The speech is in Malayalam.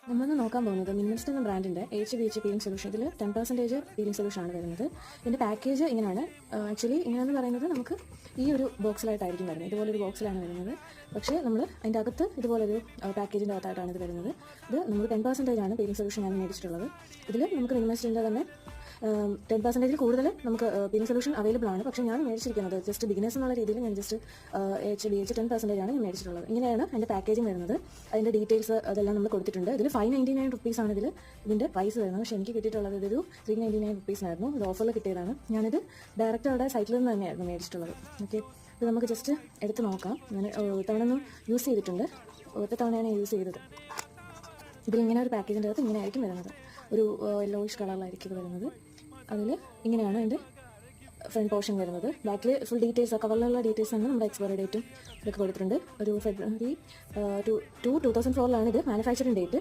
നമ്മളിന്ന് നോക്കാൻ പോകുന്നത് മിനിമലിസ്റ്റ് എന്ന ബ്രാൻഡിൻ്റെ HBH പീലിംഗ് സൊല്യൂഷൻ. ഇതിൽ 10% പീലിംഗ് സൊല്യൂഷൻ ആണ് വരുന്നത്. ഇതിൻ്റെ പാക്കേജ് ഇങ്ങനെയാണ്. ആക്ച്വലി ഇങ്ങനെയെന്ന് പറയുന്നത് നമുക്ക് ഈ ഒരു ബോക്സിലായിട്ടായിരിക്കും വരുന്നത്. ഇതുപോലൊരു ബോക്സിലാണ് വരുന്നത്. പക്ഷേ നമ്മൾ അതിൻ്റെ അകത്ത് ഇതുപോലൊരു പാക്കേജിൻ്റെ അകത്തായിട്ടാണ് ഇത് വരുന്നത്. ഇത് നമ്മൾ 10% ആണ് പീലിംഗ് സൊല്യൂഷൻ ഞാൻ മേടിച്ചിട്ടുള്ളത്. ഇതിൽ നമുക്ക് മിനിമലിസ്റ്റിൻ്റെ തന്നെ 10% കൂടുതൽ നമുക്ക് പീലിംഗ് സൊല്യൂഷൻ അവൈലബിൾ ആണ്. പക്ഷേ ഞാൻ മേടിച്ചിരിക്കുന്നത് ജസ്റ്റ് ബിഗിനേഴ്സ് എന്നുള്ള രീതിയിൽ ഞാൻ ജസ്റ്റ് HBH 10% ആണ് ഞാൻ മേടിച്ചിട്ടുള്ളത്. ഇങ്ങനെയാണ് അതിൻ്റെ പാക്കേജിങ് വരുന്നത്. അതിൻ്റെ ഡീറ്റെയിൽസ് അതെല്ലാം നമ്മൾ കൊടുത്തിട്ടുണ്ട്. ഇതിൽ 599 റുപ്പീസാണ് ഇതിൻ്റെ പ്രൈസ് വരുന്നത്. പക്ഷേ എനിക്ക് കിട്ടിയിട്ടുള്ളത് ഇതൊരു 399 റുപ്പീസായിരുന്നു. ഇത് ഓഫറിൽ കിട്ടിയതാണ്. ഞാനിത് ഡയറക്റ്റ് അവിടെ സൈറ്റിൽ നിന്ന് തന്നെയായിരുന്നു മേടിച്ചിട്ടുള്ളത്. ഓക്കെ, ഇത് നമുക്ക് ജസ്റ്റ് എടുത്ത് നോക്കാം. ഞാൻ തവണ ഒന്ന് യൂസ് ചെയ്തിട്ടുണ്ട്. ഒറ്റ തവണയാണ് യൂസ് ചെയ്തത്. ഇതിലിങ്ങനെ ഒരു പാക്കേജിൻ്റെ അകത്ത് ഇങ്ങനെ ആയിരിക്കും വരുന്നത്. ഒരു യെല്ലോയിഷ് കളറിലായിരിക്കും ഇത് വരുന്നത്. അതിൽ ഇങ്ങനെയാണ് അതിൻ്റെ ഫ്രണ്ട് പോർഷൻ വരുന്നത്. ബാക്കിൽ ഫുൾ ഡീറ്റെയിൽസ്, കവറിലുള്ള ഡീറ്റെയിൽസ് ആണ്. നമ്മുടെ എക്സ്പയറി ഡേറ്റും ഇതൊക്കെ കൊടുത്തിട്ടുണ്ട്. ഒരു February 2004 ഇത് മാനുഫാക്ചറിംഗ് ഡേറ്റ്.